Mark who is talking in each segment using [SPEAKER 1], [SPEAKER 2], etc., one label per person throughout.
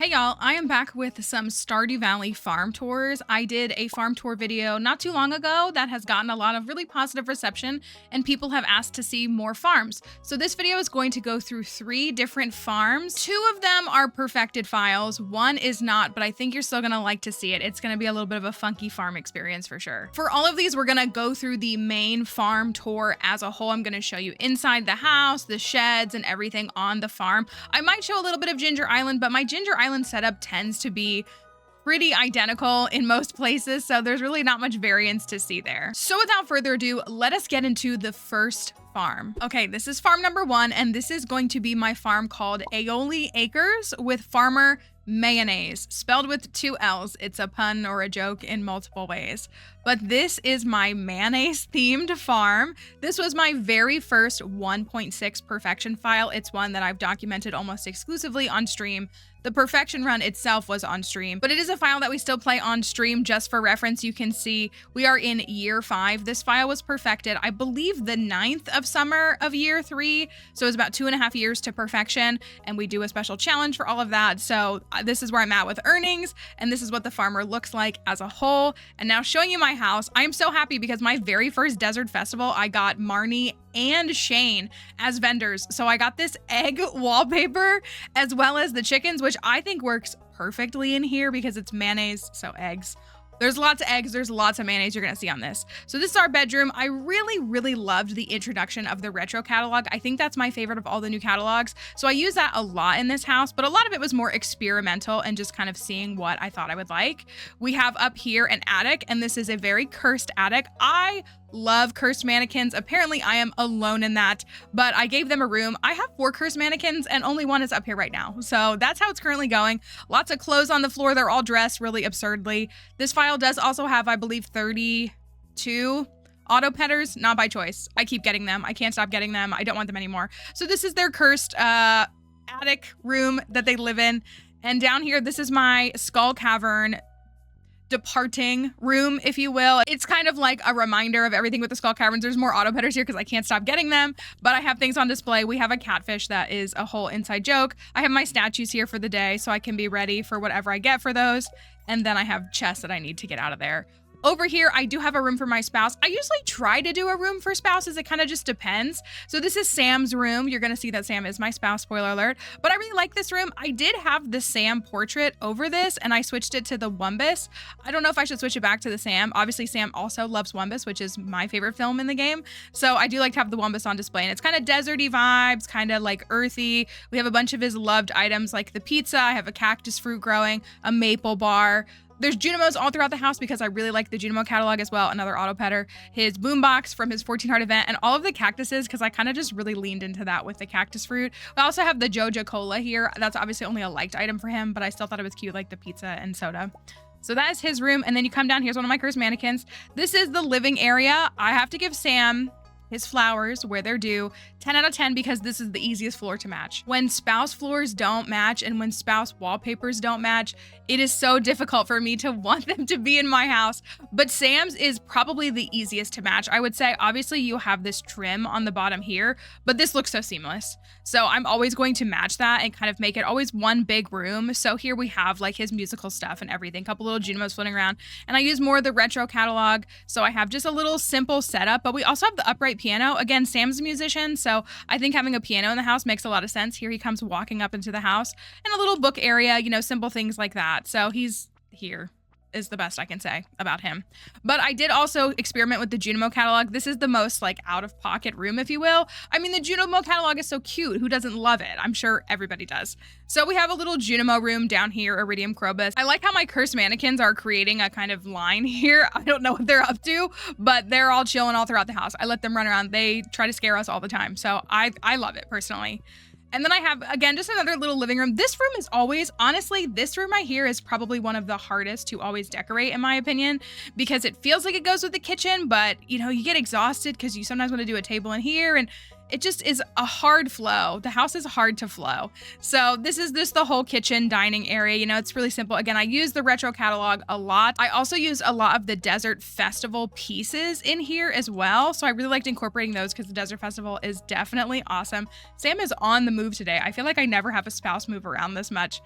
[SPEAKER 1] Hey y'all, I am back with some Stardew Valley farm tours. I did a farm tour video not too long ago that has gotten a lot of really positive reception and people have asked to see more farms. So this video is going to go through 3 different farms. 2 of them are perfected files, 1 is not, but I think you're still gonna like to see it. It's gonna be a little bit of a funky farm experience for sure. For all of these, we're gonna go through the main farm tour as a whole. I'm gonna show you inside the house, the sheds, and everything on the farm. I might show a little bit of Ginger Island, but my Ginger Island setup tends to be pretty identical in most places, so there's really not much variance to see there. So without further ado, let us get into the first farm. Okay, this is farm number 1, and this is going to be my farm called Aioli Acres with farmer Mayonnaise, spelled with 2 L's. It's a pun or a joke in multiple ways. But this is my mayonnaise-themed farm. This was my very first 1.6 perfection file. It's one that I've documented almost exclusively on stream. The perfection run itself was on stream, but it is a file that we still play on stream. Just for reference, you can see we are in year 5. This file was perfected, I believe, the 9th of summer of year 3. So it's about 2.5 years to perfection, and we do a special challenge for all of that. So this is where I'm at with earnings, and this is what the farmer looks like as a whole. And now showing you my house, I am so happy because my very first desert festival, I got Marnie and Shane as vendors. So I got this egg wallpaper as well as the chickens, which I think works perfectly in here because it's mayonnaise, so eggs. There's lots of eggs, there's lots of mayonnaise you're gonna see on this. So this is our bedroom. I really loved the introduction of the retro catalog. I think that's my favorite of all the new catalogs. So I use that a lot in this house, but a lot of it was more experimental and just kind of seeing what I thought I would like. We have up here an attic, and this is a very cursed attic. I love cursed mannequins. Apparently I am alone in that, but I gave them a room. I have 4 cursed mannequins and only 1 is up here right now. So that's how it's currently going. Lots of clothes on the floor. They're all dressed really absurdly. This file does also have, I believe, 32 auto petters, not by choice. I keep getting them. I can't stop getting them. I don't want them anymore. So this is their cursed attic room that they live in. And down here, this is my skull cavern departing room, if you will. It's kind of like a reminder of everything with the skull caverns. There's more auto petters here because I can't stop getting them, but I have things on display. We have a catfish that is a whole inside joke. I have my statues here for the day so I can be ready for whatever I get for those. And then I have chests that I need to get out of there. Over here, I do have a room for my spouse. I usually try to do a room for spouses. It kind of just depends. So this is Sam's room. You're going to see that Sam is my spouse, spoiler alert. But I really like this room. I did have the Sam portrait over this, and I switched it to the Wumbus. I don't know if I should switch it back to the Sam. Obviously, Sam also loves Wumbus, which is my favorite film in the game. So I do like to have the Wumbus on display. And it's kind of deserty vibes, kind of like earthy. We have a bunch of his loved items like the pizza. I have a cactus fruit growing, a maple bar. There's Junimos all throughout the house because I really like the Junimo catalog as well, another auto petter, his boombox from his 14 heart event, and all of the cactuses because I kind of just really leaned into that with the cactus fruit. I also have the Joja Cola here. That's obviously only a liked item for him, but I still thought it was cute, like the pizza and soda. So that is his room, and then you come down, here's one of my cursed mannequins. This is the living area. I have to give Sam his flowers where they're due 10 out of 10 because this is the easiest floor to match. When spouse floors don't match and when spouse wallpapers don't match, it is so difficult for me to want them to be in my house. But Sam's is probably the easiest to match. I would say, obviously you have this trim on the bottom here, but this looks so seamless. So I'm always going to match that and kind of make it always one big room. So here we have like his musical stuff and everything, a couple little Junimos floating around. And I use more of the retro catalog. So I have just a little simple setup, but we also have the upright piano. Again, Sam's a musician, so I think having a piano in the house makes a lot of sense. Here he comes walking up into the house, and a little book area, you know, simple things like that. So he's here is the best I can say about him. But I did also experiment with the Junimo catalog. This is the most like out of pocket room, if you will. I mean, the Junimo catalog is so cute. Who doesn't love it? I'm sure everybody does. So we have a little Junimo room down here, Iridium Crobus. I like how my cursed mannequins are creating a kind of line here. I don't know what they're up to, but they're all chilling all throughout the house. I let them run around. They try to scare us all the time. So I love it personally. And then I have, again, just another little living room. This room is always, honestly, this room right here is probably one of the hardest to always decorate, in my opinion, because it feels like it goes with the kitchen, but, you know, you get exhausted because you sometimes want to do a table in here, and it just is a hard flow. The house is hard to flow. So this is just the whole kitchen dining area. You know, it's really simple. Again, I use the retro catalog a lot. I also use a lot of the Desert Festival pieces in here as well. So I really liked incorporating those because the Desert Festival is definitely awesome. Sam is on the move today. I feel like I never have a spouse move around this much.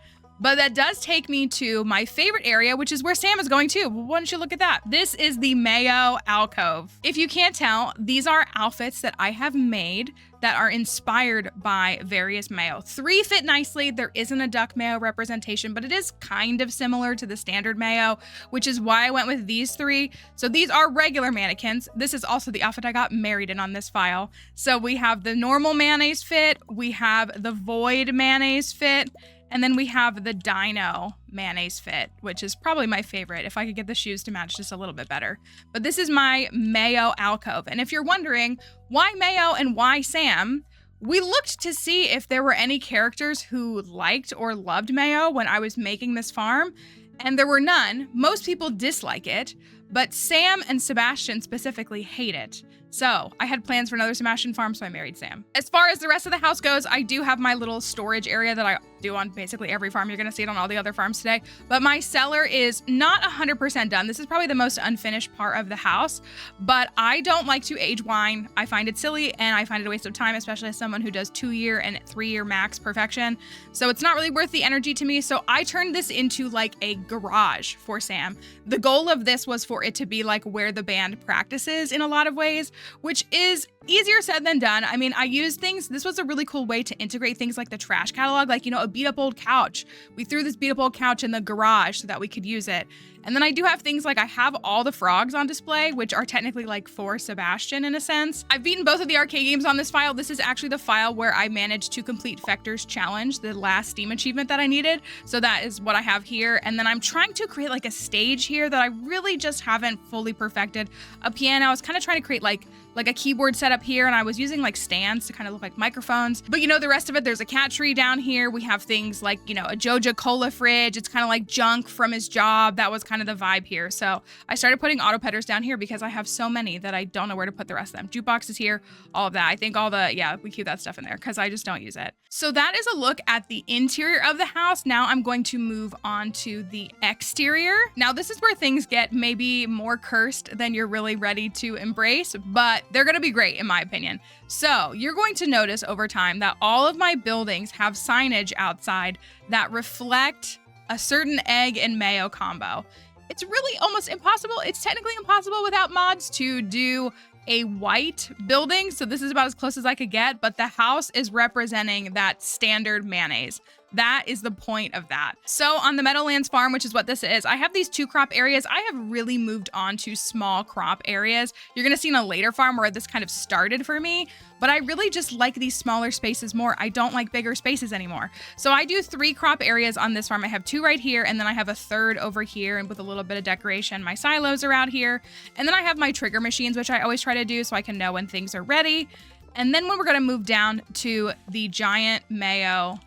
[SPEAKER 1] But that does take me to my favorite area, which is where Sam is going too. Why don't you look at that? This is the Mayo alcove. If you can't tell, these are outfits that I have made that are inspired by various Mayo. 3 fit nicely. There isn't a duck Mayo representation, but it is kind of similar to the standard Mayo, which is why I went with these 3. So these are regular mannequins. This is also the outfit I got married in on this file. So we have the normal mayonnaise fit, we have the void mayonnaise fit, and then we have the dino mayonnaise fit, which is probably my favorite if I could get the shoes to match just a little bit better. But this is my Mayo alcove. And if you're wondering why Mayo and why Sam, we looked to see if there were any characters who liked or loved Mayo when I was making this farm, and there were none. Most people dislike it, but Sam and Sebastian specifically hate it. So I had plans for another Sebastian farm, so I married Sam. As far as the rest of the house goes, I do have my little storage area that I do on basically every farm. You're gonna see it on all the other farms today. But my cellar is not 100% done. This is probably the most unfinished part of the house, but I don't like to age wine. I find it silly and I find it a waste of time, especially as someone who does 2-year and 3-year max perfection. So it's not really worth the energy to me. So I turned this into like a garage for Sam. The goal of this was for it to be like where the band practices in a lot of ways, which is easier said than done. I mean, I used things, this was a really cool way to integrate things like the trash catalog, like, you know, a beat up old couch. We threw this beat up old couch in the garage so that we could use it. And then I do have things like I have all the frogs on display, which are technically like for Sebastian in a sense. I've beaten both of the arcade games on this file. This is actually the file where I managed to complete Fector's challenge, the last Steam achievement that I needed. So that is what I have here. And then I'm trying to create like a stage here that I really just haven't fully perfected. A piano, I was kind of trying to create like a keyboard setup here, and I was using like stands to kind of look like microphones. But you know, the rest of it, there's a cat tree down here. We have things like, you know, a Joja Cola fridge. It's kind of like junk from his job. That was kind of the vibe here. So I started putting auto petters down here because I have so many that I don't know where to put the rest of them. Jukebox is here, all of that. I think all the, yeah, we keep that stuff in there because I just don't use it. So that is a look at the interior of the house. Now I'm going to move on to the exterior. Now this is where things get maybe more cursed than you're really ready to embrace, but they're gonna be great in my opinion. So you're going to notice over time that all of my buildings have signage outside that reflect a certain egg and mayo combo. It's really almost impossible. It's technically impossible without mods to do a white building. So this is about as close as I could get, but the house is representing that standard mayonnaise. That is the point of that. So on the Meadowlands farm, which is what this is, I have these 2 crop areas. I have really moved on to small crop areas. You're gonna see in a later farm where this kind of started for me, but I really just like these smaller spaces more. I don't like bigger spaces anymore. So I do 3 crop areas on this farm. I have 2 right here, and then I have a 3rd over here, and with a little bit of decoration. My silos are out here. And then I have my trigger machines, which I always try to do so I can know when things are ready. And then when we're gonna move down to the giant mayo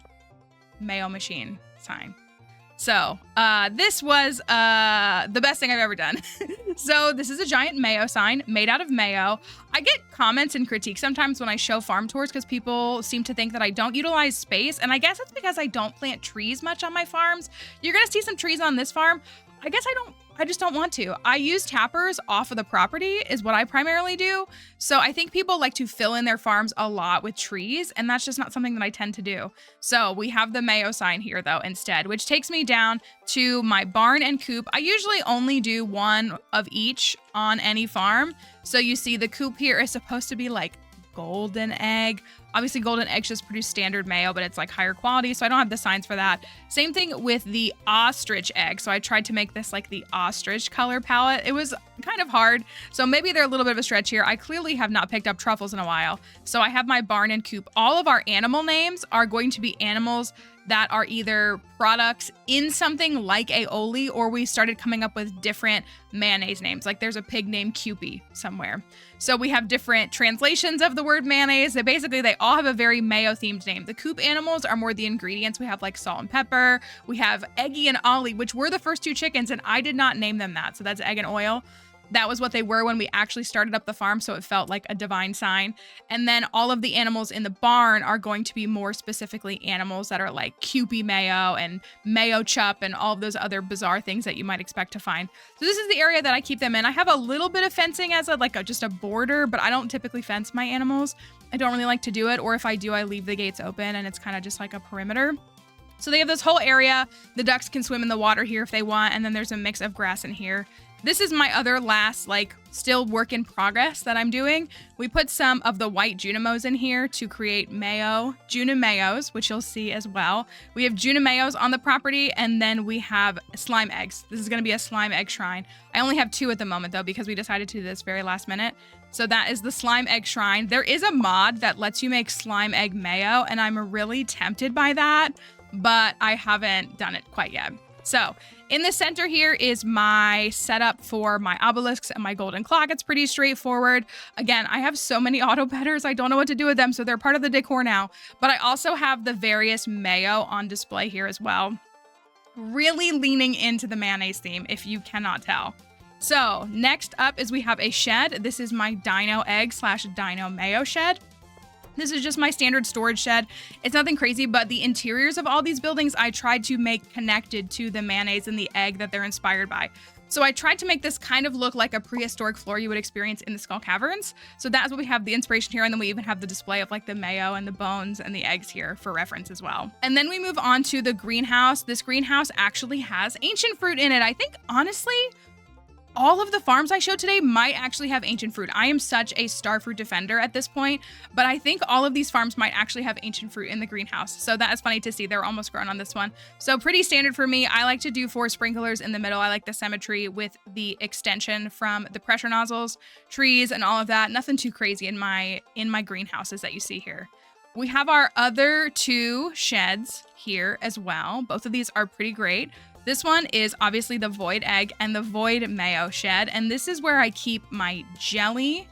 [SPEAKER 1] machine sign. So this was the best thing I've ever done. So this is a giant mayo sign made out of mayo. I get comments and critiques sometimes when I show farm tours because people seem to think that I don't utilize space, and I guess it's because I don't plant trees much on my farms. You're gonna see some trees on this farm. I guess I just don't want to. I use tappers off of the property is what I primarily do. So I think people like to fill in their farms a lot with trees, and that's just not something that I tend to do. So we have the mayo sign here though instead, which takes me down to my barn and coop. I usually only do 1 of each on any farm. So you see the coop here is supposed to be like golden egg. Obviously golden eggs just produce standard mayo, but it's like higher quality, so I don't have the signs for that. Same thing with the ostrich egg. So I tried to make this like the ostrich color palette. It was kind of hard, so maybe they're a little bit of a stretch here. I clearly have not picked up truffles in a while. So I have my barn and coop. All of our animal names are going to be animals that are either products in something like aioli, or we started coming up with different mayonnaise names. Like there's a pig named Kewpie somewhere. So we have different translations of the word mayonnaise. They all have a very mayo-themed name. The coop animals are more the ingredients. We have like salt and pepper. We have Eggy and Ollie, which were the first 2 chickens, and I did not name them that. So that's egg and oil. That was what they were when we actually started up the farm, so it felt like a divine sign. And then all of the animals in the barn are going to be more specifically animals that are like Kewpie mayo and mayo chup and all of those other bizarre things that you might expect to find. So this is the area that I keep them in. I have a little bit of fencing as just a border, but I don't typically fence my animals. I don't really like to do it, or if I do, I leave the gates open and it's kind of just like a perimeter. So they have this whole area. The ducks can swim in the water here if they want. And then there's a mix of grass in here. This is my other last, like, still work in progress that I'm doing. We put some of the white Junimos in here to create Junimayos, which you'll see as well. We have Junimayos on the property, and then we have slime eggs. This is going to be a slime egg shrine. I only have 2 at the moment, though, because we decided to do this very last minute. So that is the slime egg shrine. There is a mod that lets you make slime egg mayo, and I'm really tempted by that, but I haven't done it quite yet. So in the center here is my setup for my obelisks and my golden clock. It's pretty straightforward. Again, I have so many auto betters. I don't know what to do with them, so they're part of the decor now. But I also have the various mayo on display here as well. Really leaning into the mayonnaise theme, if you cannot tell. So next up is we have a shed. This is my dino egg / dino mayo shed. This is just my standard storage shed. It's nothing crazy, but the interiors of all these buildings I tried to make connected to the mayonnaise and the egg that they're inspired by. So I tried to make this kind of look like a prehistoric floor you would experience in the Skull Caverns. So that's what we have the inspiration here. And then we even have the display of like the mayo and the bones and the eggs here for reference as well. And then we move on to the greenhouse. This greenhouse actually has ancient fruit in it. I think honestly, all of the farms I showed today might actually have ancient fruit. I am such a starfruit defender at this point, but I think all of these farms might actually have ancient fruit in the greenhouse. So that is funny to see. They're almost grown on this one. So pretty standard for me. I like to do 4 sprinklers in the middle. I like the symmetry with the extension from the pressure nozzles, trees, and all of that. Nothing too crazy in my greenhouses that you see here. We have our other 2 sheds here as well. Both of these are pretty great. This one is obviously the void egg and the void mayo shed. And this is where I keep my jelly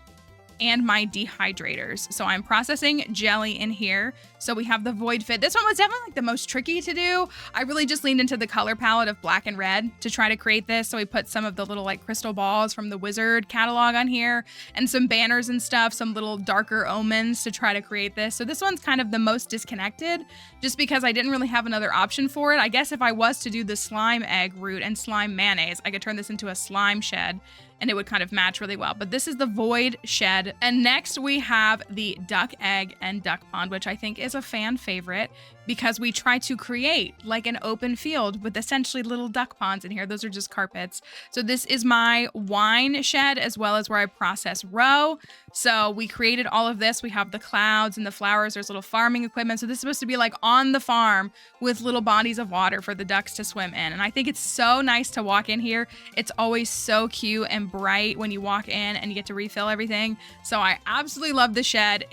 [SPEAKER 1] and my dehydrators. So I'm processing jelly in here. So we have the void fit. This one was definitely like the most tricky to do. I really just leaned into the color palette of black and red to try to create this. So we put some of the little like crystal balls from the Wizard catalog on here and some banners and stuff, some little darker omens to try to create this. So this one's kind of the most disconnected just because I didn't really have another option for it. I guess if I was to do the slime egg route and slime mayonnaise, I could turn this into a slime shed and it would kind of match really well. But this is the void shed. And next we have the duck egg and duck pond, which I think is a fan favorite because we try to create like an open field with essentially little duck ponds in here. Those are just carpets. So this is my wine shed as well as where I process roe. So we created all of this. We have the clouds and the flowers. There's little farming equipment. So this is supposed to be like on the farm with little bodies of water for the ducks to swim in. And I think it's so nice to walk in here. It's always so cute and bright when you walk in and you get to refill everything. So I absolutely love the shed.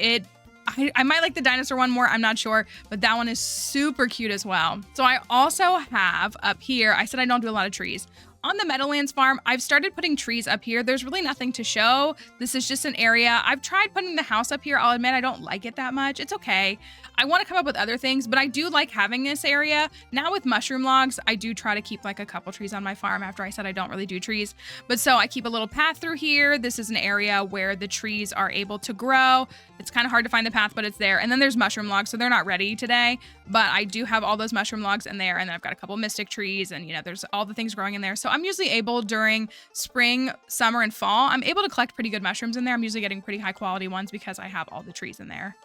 [SPEAKER 1] I might like the dinosaur one more, I'm not sure, but that one is super cute as well. So I also have up here, I said I don't do a lot of trees. On the Meadowlands farm, I've started putting trees up here. There's really nothing to show. This is just an area. I've tried putting the house up here. I'll admit I don't like it that much. It's okay. I want to come up with other things, but I do like having this area. Now with mushroom logs, I do try to keep like a couple trees on my farm after I said I don't really do trees. But so I keep a little path through here. This is an area where the trees are able to grow. It's kind of hard to find the path, but it's there. And then there's mushroom logs, so they're not ready today, but I do have all those mushroom logs in there. And then I've got a couple mystic trees and, you know, there's all the things growing in there. So I'm usually able during spring, summer, and fall, I'm able to collect pretty good mushrooms in there. I'm usually getting pretty high quality ones because I have all the trees in there.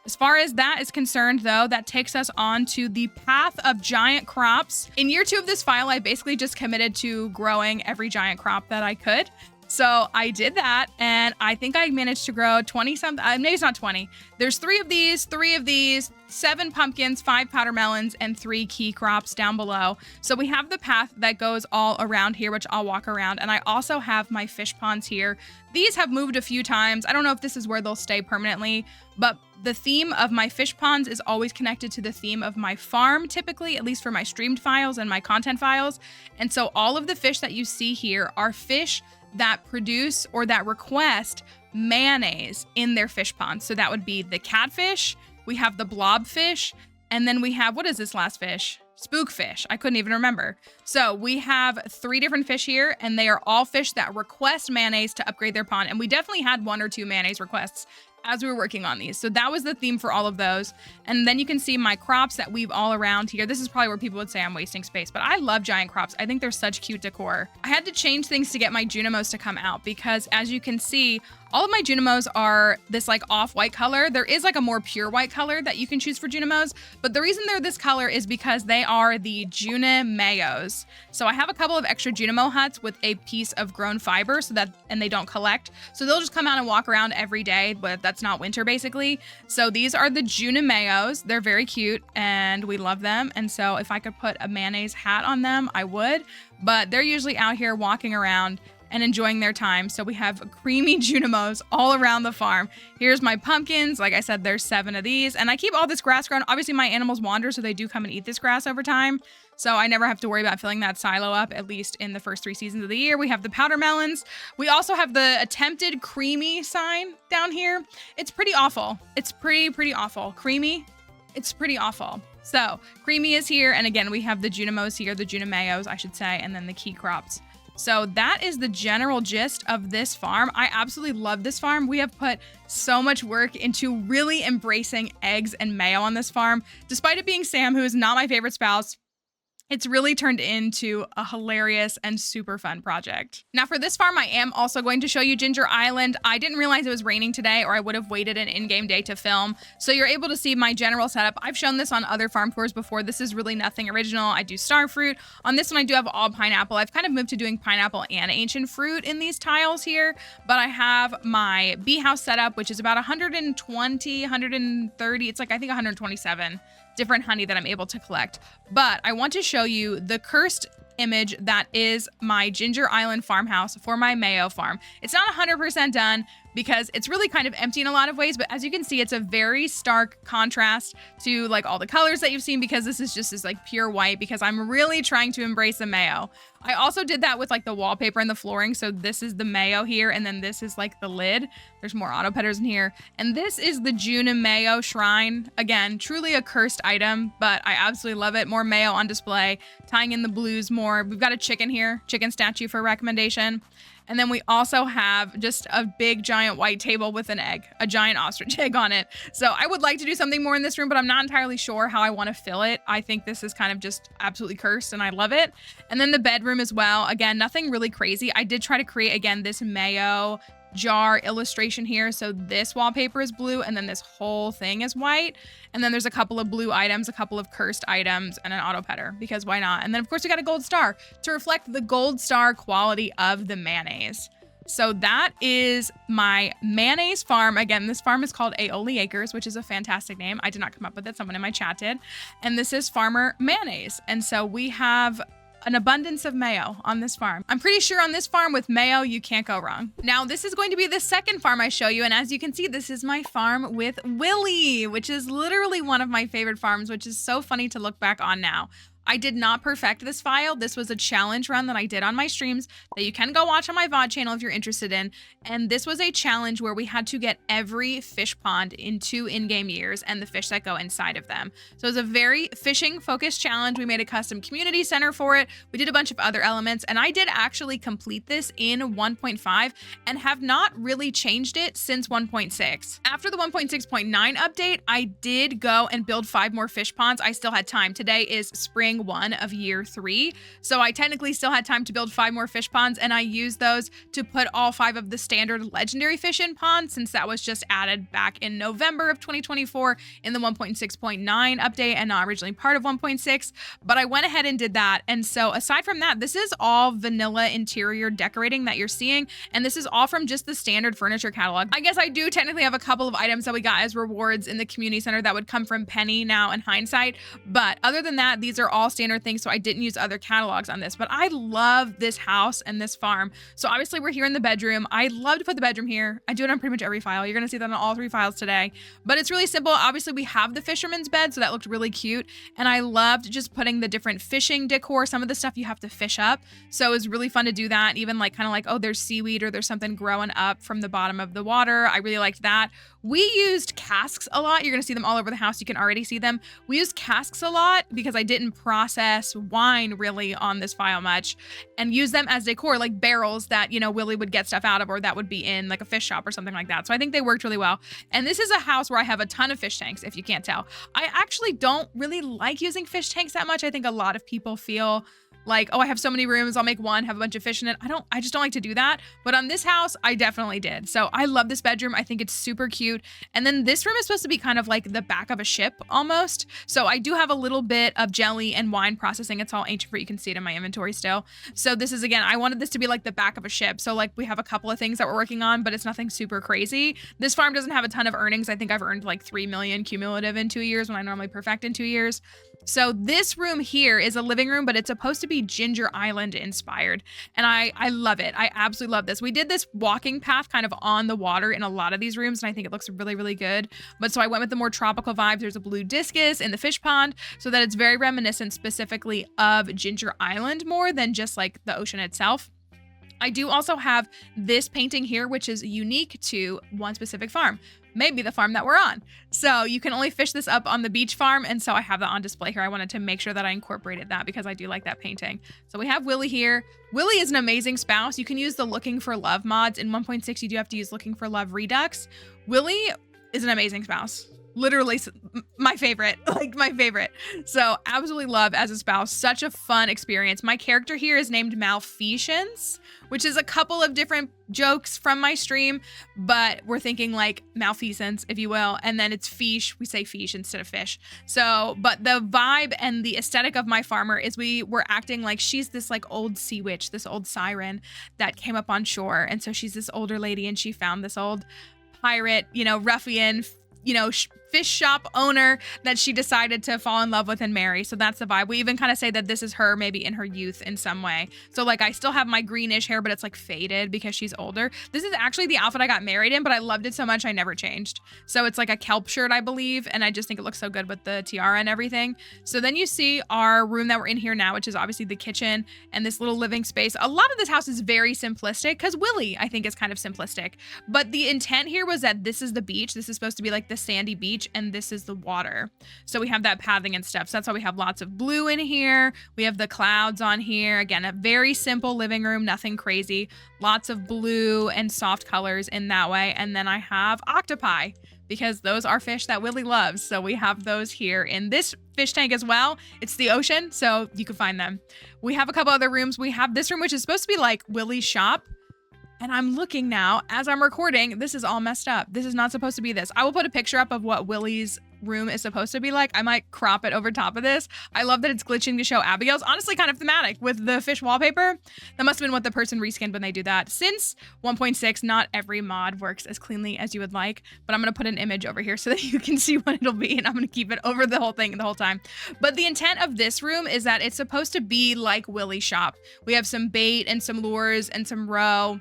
[SPEAKER 1] As far as that is concerned, though, that takes us on to the path of giant crops. In year 2 of this file, I basically just committed to growing every giant crop that I could. So I did that, and I think I managed to grow 20 something, maybe it's not 20. There's 3 of these, 7 pumpkins, 5 powder melons, and 3 key crops down below. So we have the path that goes all around here, which I'll walk around. And I also have my fish ponds here. These have moved a few times. I don't know if this is where they'll stay permanently, but the theme of my fish ponds is always connected to the theme of my farm, typically, at least for my streamed files and my content files. And so all of the fish that you see here are fish that produce or that request mayonnaise in their fish pond. So that would be the catfish, we have the blobfish, and then we have, what is this last fish? Spookfish. I couldn't even remember. So we have 3 different fish here, and they are all fish that request mayonnaise to upgrade their pond. And we definitely had 1 or 2 mayonnaise requests as we were working on these. So that was the theme for all of those. And then you can see my crops that weave all around here. This is probably where people would say I'm wasting space, but I love giant crops. I think they're such cute decor. I had to change things to get my Junimos to come out because as you can see, All of my Junimos are this like off-white color. There is like a more pure white color that you can choose for Junimos, but the reason they're this color is because they are the Junimayos. So I have a couple of extra Junimo huts with a piece of grown fiber and they don't collect. So they'll just come out and walk around every day, but that's not winter basically. So these are the Junimayos. They're very cute and we love them. And so if I could put a mayonnaise hat on them, I would, but they're usually out here walking around and enjoying their time. So we have creamy Junimos all around the farm. Here's my pumpkins. Like I said, there's 7 of these. And I keep all this grass grown. Obviously my animals wander, so they do come and eat this grass over time. So I never have to worry about filling that silo up, at least in the first 3 seasons of the year. We have the powder melons. We also have the attempted creamy sign down here. It's pretty awful. It's pretty awful. Creamy, it's pretty awful. So creamy is here. And again, we have the Junimos here, the Junimayos, I should say, and then the key crops. So that is the general gist of this farm. I absolutely love this farm. We have put so much work into really embracing eggs and mayo on this farm. Despite it being Sam, who is not my favorite spouse, it's really turned into a hilarious and super fun project. Now for this farm, I am also going to show you Ginger Island. I didn't realize it was raining today or I would have waited an in-game day to film. So you're able to see my general setup. I've shown this on other farm tours before. This is really nothing original. I do star fruit. On this one, I do have all pineapple. I've kind of moved to doing pineapple and ancient fruit in these tiles here, but I have my bee house setup, which is about 120, 130. It's like, I think 127 different honey that I'm able to collect. But I want to show you the cursed image that is my Ginger Island farmhouse for my mayo farm. It's not 100% done because it's really kind of empty in a lot of ways, but as you can see, it's a very stark contrast to like all the colors that you've seen because this is just this like pure white because I'm really trying to embrace the mayo. I also did that with like the wallpaper and the flooring. So this is the mayo here and then this is like the lid. There's more auto petters in here. And this is the Junimayo shrine. Again, truly a cursed item, but I absolutely love it. More mayo on display, tying in the blues more. We've got a chicken here, chicken statue for recommendation. And then we also have just a big giant white table with an egg, a giant ostrich egg on it. So I would like to do something more in this room, but I'm not entirely sure how I want to fill it. I think this is kind of just absolutely cursed and I love it. And then the bedroom as well. Again, nothing really crazy. I did try to create, again, this mayo jar illustration here. So this wallpaper is blue and then this whole thing is white. And then there's a couple of blue items, a couple of cursed items, and an auto petter because why not? And then of course we got a gold star to reflect the gold star quality of the mayonnaise. So that is my mayonnaise farm. Again, this farm is called Aioli Acres, which is a fantastic name. I did not come up with it. Someone in my chat did. And this is Farmer Mayonnaise. And so we have an abundance of mayo on this farm. I'm pretty sure on this farm with mayo, you can't go wrong. Now, this is going to be the second farm I show you. And as you can see, this is my farm with Willie, which is literally one of my favorite farms, which is so funny to look back on now. I did not perfect this file. This was a challenge run that I did on my streams that you can go watch on my VOD channel if you're interested in. And this was a challenge where we had to get every fish pond in 2 in-game years and the fish that go inside of them. So it was a very fishing focused challenge. We made a custom community center for it. We did a bunch of other elements and I did actually complete this in 1.5 and have not really changed it since 1.6. After the 1.6.9 update, I did go and build 5 more fish ponds. I still had time. Today is spring 1 of year 3. So I technically still had time to build 5 more fish ponds and I used those to put all 5 of the standard legendary fish in ponds since that was just added back in November of 2024 in the 1.6.9 update and not originally part of 1.6. But I went ahead and did that. And so aside from that, this is all vanilla interior decorating that you're seeing. And this is all from just the standard furniture catalog. I guess I do technically have a couple of items that we got as rewards in the community center that would come from Penny now in hindsight. But other than that, these are all standard things. So I didn't use other catalogs on this, but I love this house and this farm. So obviously we're here in the bedroom. I love to put the bedroom here. I do it on pretty much every file. You're going to see that on all 3 files today, but it's really simple. Obviously we have the fisherman's bed. So that looked really cute. And I loved just putting the different fishing decor, some of the stuff you have to fish up. So it was really fun to do that. Even like kind of like, oh, there's seaweed or there's something growing up from the bottom of the water. I really liked that. We used casks a lot. You're going to see them all over the house. You can already see them. We used casks a lot because I didn't process wine really on this file much and use them as decor, like barrels that, you know, Willie would get stuff out of, or that would be in like a fish shop or something like that. So I think they worked really well. And this is a house where I have a ton of fish tanks, if you can't tell. I actually don't really like using fish tanks that much. I think a lot of people feel like, oh, I have so many rooms, I'll make one, have a bunch of fish in it. I just don't like to do that. But on this house, I definitely did. So I love this bedroom. I think it's super cute. And then this room is supposed to be kind of like the back of a ship almost. So I do have a little bit of jelly and wine processing. It's all ancient fruit. You can see it in my inventory still. So this is, again, I wanted this to be like the back of a ship. So like we have a couple of things that we're working on, but it's nothing super crazy. This farm doesn't have a ton of earnings. I think I've earned like 3 million cumulative in 2 years when I normally perfect in 2 years. So this room here is a living room, but it's supposed to be Ginger Island inspired. And I love it. I absolutely love this. We did this walking path kind of on the water in a lot of these rooms, and I think it looks really, really good. But so I went with the more tropical vibes. There's a blue discus in the fish pond so that it's very reminiscent specifically of Ginger Island more than just like the ocean itself. I do also have this painting here, which is unique to one specific farm, maybe the farm that we're on. So you can only fish this up on the beach farm. And so I have that on display here. I wanted to make sure that I incorporated that because I do like that painting. So we have Willie here. Willie is an amazing spouse. You can use the Looking for Love mods. In 1.6, you do have to use Looking for Love Redux. Willie is an amazing spouse. Literally my favorite, like my favorite. So absolutely love as a spouse. Such a fun experience. My character here is named Malfeasance, which is a couple of different jokes from my stream, but we're thinking like malfeasance, if you will. And then it's fish. We say fish instead of fish. So, but the vibe and the aesthetic of my farmer is we were acting like she's this like old sea witch, this old siren that came up on shore. And so she's this older lady and she found this old pirate, ruffian, fish shop owner that she decided to fall in love with and marry. So that's the vibe. We even kind of say that this is her maybe in her youth in some way. So like I still have my greenish hair, but it's like faded because she's older. This is actually the outfit I got married in, but I loved it so much I never changed. So it's like a kelp shirt, I believe. And I just think it looks so good with the tiara and everything. So then you see our room that we're in here now, which is obviously the kitchen and this little living space. A lot of this house is very simplistic because Willie, I think, is kind of simplistic. But the intent here was that this is the beach. This is supposed to be like the sandy beach. And this is the water. So we have that pathing and stuff. So that's why we have lots of blue in here. We have the clouds on here. Again, a very simple living room, nothing crazy. Lots of blue and soft colors in that way. And then I have octopi because those are fish that Willie loves. So we have those here in this fish tank as well. It's the ocean, so you can find them. We have a couple other rooms. We have this room, which is supposed to be like Willie's shop. And I'm looking now, as I'm recording, this is all messed up. This is not supposed to be this. I will put a picture up of what Willie's room is supposed to be like. I might crop it over top of this. I love that it's glitching to show Abigail's. Honestly, kind of thematic with the fish wallpaper. That must have been what the person reskinned when they do that. Since 1.6, not every mod works as cleanly as you would like, but I'm going to put an image over here so that you can see what it'll be, and I'm going to keep it over the whole thing the whole time. But the intent of this room is that it's supposed to be like Willie's shop. We have some bait and some lures and some roe.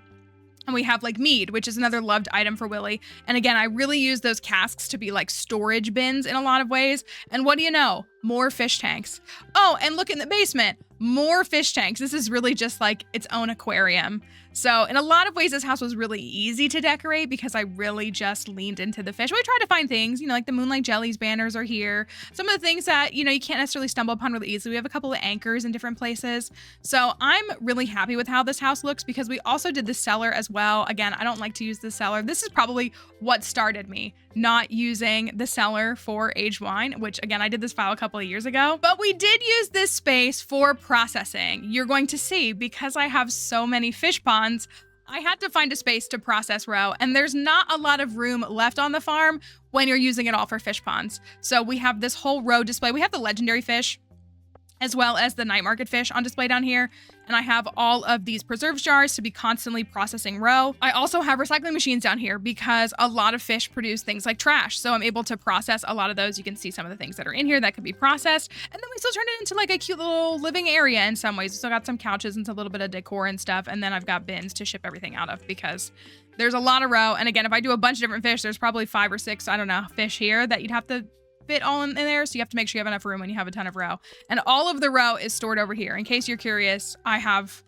[SPEAKER 1] And we have like mead, which is another loved item for Willie. And again, I really use those casks to be like storage bins in a lot of ways. And what do you know? More fish tanks. Oh, and look in the basement, more fish tanks. This is really just like its own aquarium. So in a lot of ways, this house was really easy to decorate because I really just leaned into the fish. We tried to find things, like the Moonlight Jellies banners are here. Some of the things that, you can't necessarily stumble upon really easily. We have a couple of anchors in different places. So I'm really happy with how this house looks because we also did the cellar as well. Again, I don't like to use the cellar. This is probably what started me not using the cellar for aged wine, which again, I did this file a couple of years ago, but we did use this space for processing. You're going to see because I have so many fish ponds, I had to find a space to process roe, and there's not a lot of room left on the farm when you're using it all for fish ponds. So we have this whole roe display. We have the legendary fish as well as the night market fish on display down here. And I have all of these preserves jars to be constantly processing roe. I also have recycling machines down here because a lot of fish produce things like trash. So I'm able to process a lot of those. You can see some of the things that are in here that could be processed. And then we still turn it into like a cute little living area in some ways. We still got some couches and a little bit of decor and stuff. And then I've got bins to ship everything out of because there's a lot of roe. And again, if I do a bunch of different fish, there's probably 5 or 6, I don't know, fish here that you'd have to fit all in there. So you have to make sure you have enough room when you have a ton of roe. And all of the roe is stored over here. In case you're curious, I have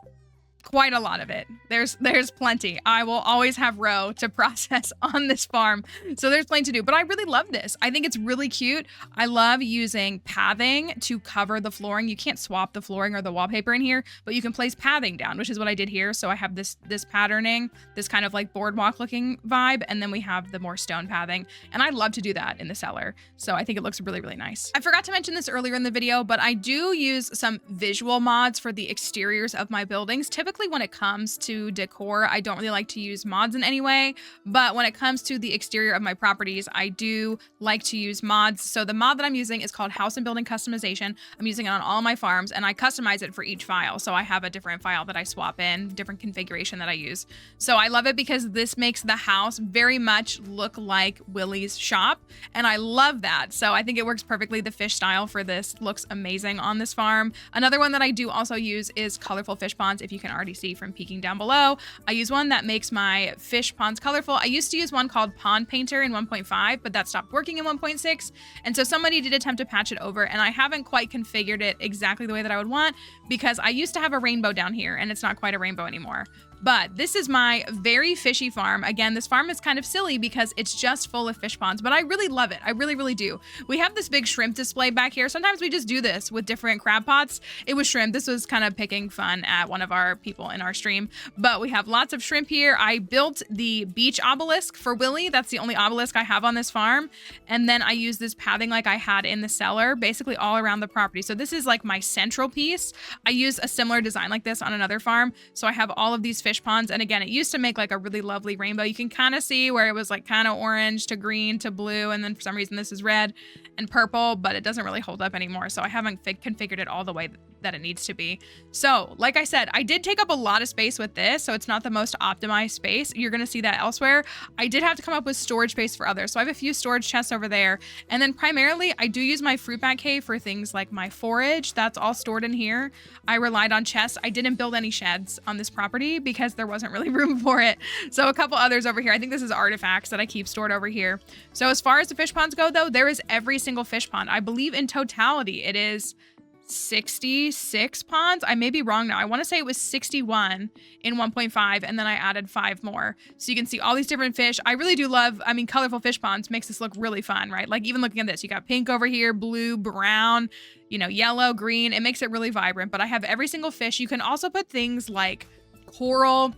[SPEAKER 1] quite a lot of it. There's plenty. I will always have row to process on this farm. So there's plenty to do, but I really love this. I think it's really cute. I love using pathing to cover the flooring. You can't swap the flooring or the wallpaper in here, but you can place pathing down, which is what I did here. So I have this patterning, this kind of like boardwalk looking vibe, and then we have the more stone pathing. And I love to do that in the cellar. So I think it looks really, really nice. I forgot to mention this earlier in the video, but I do use some visual mods for the exteriors of my buildings. Typically when it comes to decor, I don't really like to use mods in any way, but when it comes to the exterior of my properties, I do like to use mods. So the mod that I'm using is called House and Building Customization. I'm using it on all my farms and I customize it for each file. So I have a different file that I swap in, different configuration that I use. So I love it because this makes the house very much look like Willie's shop. And I love that. So I think it works perfectly. The fish style for this looks amazing on this farm. Another one that I do also use is colorful fish ponds. If you can already see from peeking down below, I use one that makes my fish ponds colorful. I used to use one called Pond Painter in 1.5, but that stopped working in 1.6. And so somebody did attempt to patch it over and I haven't quite configured it exactly the way that I would want because I used to have a rainbow down here and it's not quite a rainbow anymore. But this is my very fishy farm. Again, this farm is kind of silly because it's just full of fish ponds, but I really love it. I really, really do. We have this big shrimp display back here. Sometimes we just do this with different crab pots. It was shrimp. This was kind of picking fun at one of our people in our stream, but we have lots of shrimp here. I built the beach obelisk for Willie. That's the only obelisk I have on this farm. And then I use this pathing like I had in the cellar, basically all around the property. So this is like my central piece. I use a similar design like this on another farm. So I have all of these fish ponds. And again, it used to make like a really lovely rainbow. You can kind of see where it was like kind of orange to green to blue. And then for some reason this is red and purple, but it doesn't really hold up anymore. So I haven't configured it all the way that it needs to be. So like I said, I did take up a lot of space with this. So it's not the most optimized space. You're going to see that elsewhere. I did have to come up with storage space for others. So I have a few storage chests over there. And then primarily I do use my fruit bat cave for things like my forage. That's all stored in here. I relied on chests. I didn't build any sheds on this property because there wasn't really room for it. So a couple others over here. I think this is artifacts that I keep stored over here. So as far as the fish ponds go though, there is every single fish pond. I believe in totality it is 66 ponds. I may be wrong now. I want to say it was 61 in 1.5 and then I added 5 more. So you can see all these different fish. I really do love, I mean, colorful fish ponds makes this look really fun, right? Like even looking at this, you got pink over here, blue, brown, you know, yellow, green. It makes it really vibrant, but I have every single fish. You can also put things like coral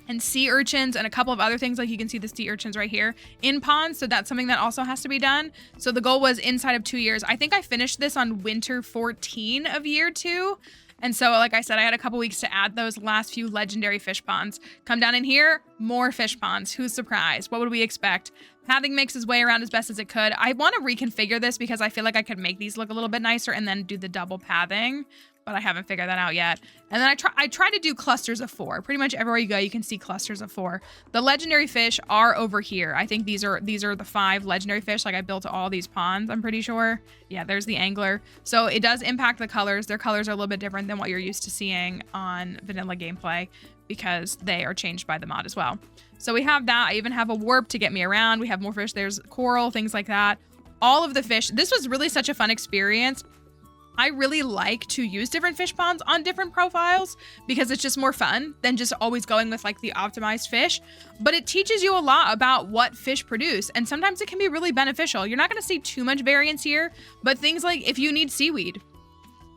[SPEAKER 1] and sea urchins and a couple of other things, like you can see the sea urchins right here in ponds. So that's something that also has to be done. So the goal was inside of 2 years. I think I finished this on winter 14 of year 2. And so, like I said, I had a couple weeks to add those last few legendary fish ponds. Come down in here, more fish ponds. Who's surprised? What would we expect? Pathing makes its way around as best as it could. I want to reconfigure this because I feel like I could make these look a little bit nicer and then do the double pathing, but I haven't figured that out yet. And then I try to do clusters of 4. Pretty much everywhere you go, you can see clusters of 4. The legendary fish are over here. I think these are the 5 legendary fish. Like I built all these ponds, I'm pretty sure. Yeah, there's the angler. So it does impact the colors. Their colors are a little bit different than what you're used to seeing on vanilla gameplay because they are changed by the mod as well. So we have that. I even have a warp to get me around. We have more fish. There's coral, things like that. All of the fish. This was really such a fun experience. I really like to use different fish ponds on different profiles because it's just more fun than just always going with like the optimized fish. But it teaches you a lot about what fish produce. And sometimes it can be really beneficial. You're not going to see too much variance here, but things like if you need seaweed,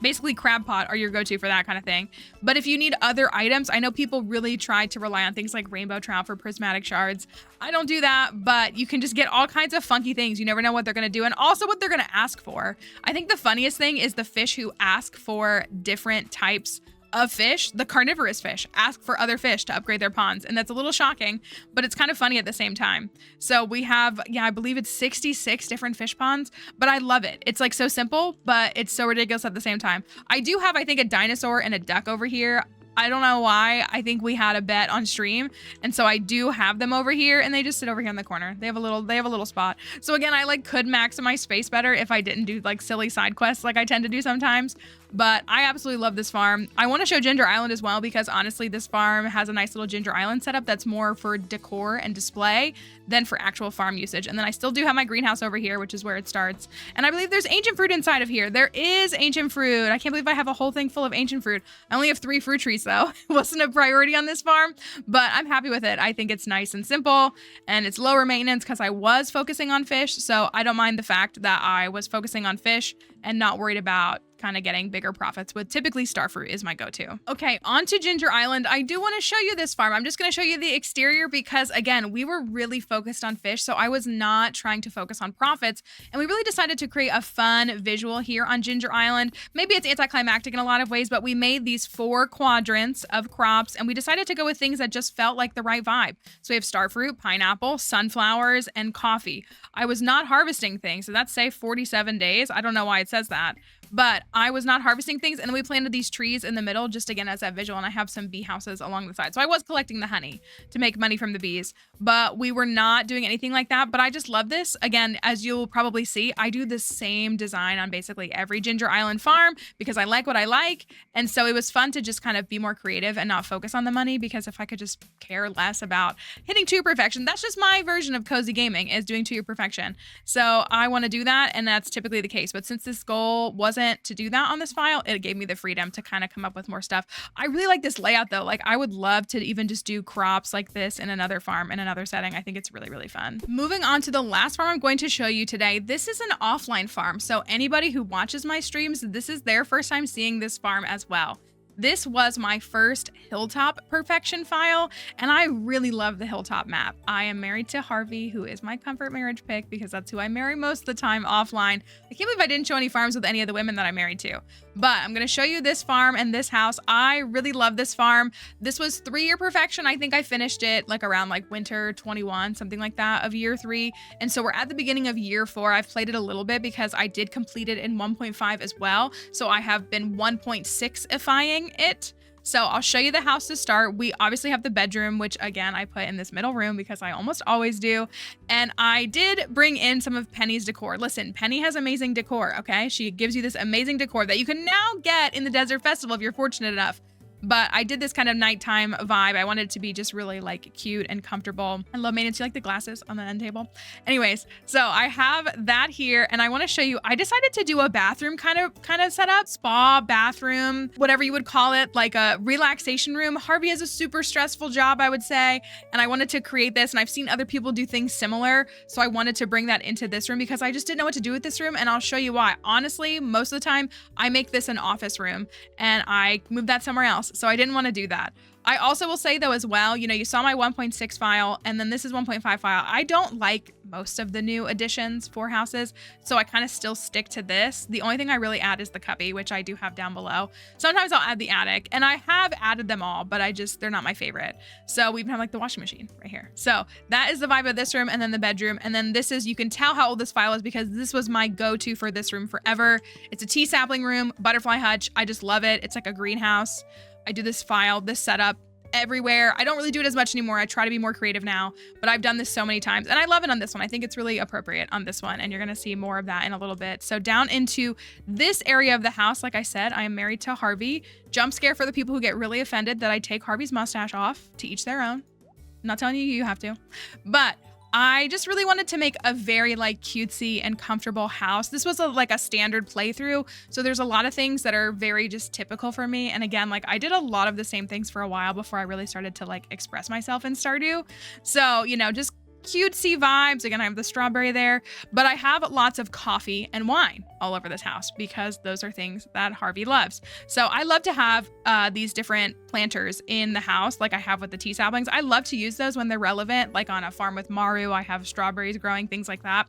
[SPEAKER 1] basically crab pot are your go-to for that kind of thing. But if you need other items, I know people really try to rely on things like rainbow trout for prismatic shards. I don't do that, but you can just get all kinds of funky things. You never know what they're going to do and also what they're going to ask for. I think the funniest thing is the fish who ask for different types of fish. The carnivorous fish ask for other fish to upgrade their ponds, and that's a little shocking, but it's kind of funny at the same time. So we have, yeah, I believe it's 66 different fish ponds, but I love it. It's like so simple, but it's so ridiculous at the same time. I do have, I think, a dinosaur and a duck over here. I don't know why. I think we had a bet on stream, and so I do have them over here, and they just sit over here in the corner. They have a little spot. So again, I like could maximize space better if I didn't do like silly side quests like I tend to do sometimes. but I absolutely love this farm. I want to show Ginger Island as well because honestly, this farm has a nice little Ginger Island setup that's more for decor and display than for actual farm usage. And then I still do have my greenhouse over here, which is where it starts. And I believe there's ancient fruit inside of here. There is ancient fruit. I can't believe I have a whole thing full of ancient fruit. I only have 3 fruit trees though. It wasn't a priority on this farm, but I'm happy with it. I think it's nice and simple and it's lower maintenance because I was focusing on fish. So I don't mind the fact that I was focusing on fish and not worried about kind of getting bigger profits with typically starfruit is my go-to. Okay, on to Ginger Island. I do want to show you this farm. I'm just going to show you the exterior because again, we were really focused on fish. So I was not trying to focus on profits. And we really decided to create a fun visual here on Ginger Island. Maybe it's anticlimactic in a lot of ways, but we made these 4 quadrants of crops and we decided to go with things that just felt like the right vibe. So we have starfruit, pineapple, sunflowers, and coffee. I was not harvesting things. So that's say 47 days. I don't know why it says that. But I was not harvesting things, and then we planted these trees in the middle just again as that visual, and I have some bee houses along the side. So I was collecting the honey to make money from the bees, but we were not doing anything like that. But I just love this. Again, as you'll probably see, I do the same design on basically every Ginger Island farm because I like what I like. And so it was fun to just kind of be more creative and not focus on the money, because if I could just care less about hitting to your perfection, that's just my version of cozy gaming, is doing to your perfection. So I want to do that, and that's typically the case. But since this goal wasn't to do that on this file, it gave me the freedom to kind of come up with more stuff. I really like this layout though. Like I would love to even just do crops like this in another farm, in another setting. I think it's really, really fun. Moving on to the last farm I'm going to show you today. This is an offline farm. So anybody who watches my streams, this is their first time seeing this farm as well. This was my first Hilltop perfection file, and I really love the Hilltop map. I am married to Harvey, who is my comfort marriage pick because that's who I marry most of the time offline. I can't believe I didn't show any farms with any of the women that I'm married to, but I'm going to show you this farm and this house. I really love this farm. This was 3-year perfection. I think I finished it like around like winter 21, something like that, of year 3. And so we're at the beginning of year 4. I've played it a little bit because I did complete it in 1.5 as well. So I have been 1.6ifying it. So I'll show you the house to start. We obviously have the bedroom, which again, I put in this middle room because I almost always do. And I did bring in some of Penny's decor. Listen, Penny has amazing decor, okay? She gives you this amazing decor that you can now get in the Desert Festival if you're fortunate enough. But I did this kind of nighttime vibe. I wanted it to be just really like cute and comfortable. I love maintenance. You like the glasses on the end table? Anyways, so I have that here and I want to show you, I decided to do a bathroom kind of setup, spa, bathroom, whatever you would call it, like a relaxation room. Harvey has a super stressful job, I would say. And I wanted to create this, and I've seen other people do things similar. So I wanted to bring that into this room because I just didn't know what to do with this room. And I'll show you why. Honestly, most of the time I make this an office room and I move that somewhere else. So I didn't want to do that. I also will say though as well, you know, you saw my 1.6 file and then this is 1.5 file. I don't like most of the new additions for houses, so I kind of still stick to this. The only thing I really add is the cubby, which I do have down below. Sometimes I'll add the attic, and I have added them all, but they're not my favorite. So we even have like the washing machine right here. So that is the vibe of this room, and then the bedroom. And then this is, you can tell how old this file is because this was my go-to for this room forever. It's a tea sapling room, butterfly hutch. I just love it. It's like a greenhouse. I do this file, this setup everywhere. I don't really do it as much anymore. I try to be more creative now, but I've done this so many times and I love it on this one. I think it's really appropriate on this one, and you're going to see more of that in a little bit. So down into this area of the house, like I said, I am married to Harvey. Jump scare for the people who get really offended that I take Harvey's mustache off. To each their own. I'm not telling you you have to, but I just really wanted to make a very like cutesy and comfortable house. This was like a standard playthrough. So there's a lot of things that are very just typical for me. And again, like I did a lot of the same things for a while before I really started to like express myself in Stardew. So, you know, just cutesy vibes. Again, I have the strawberry there, but I have lots of coffee and wine all over this house because those are things that Harvey loves. So I love to have these different planters in the house like I have with the tea saplings. I love to use those when they're relevant, like on a farm with Maru, I have strawberries growing, things like that.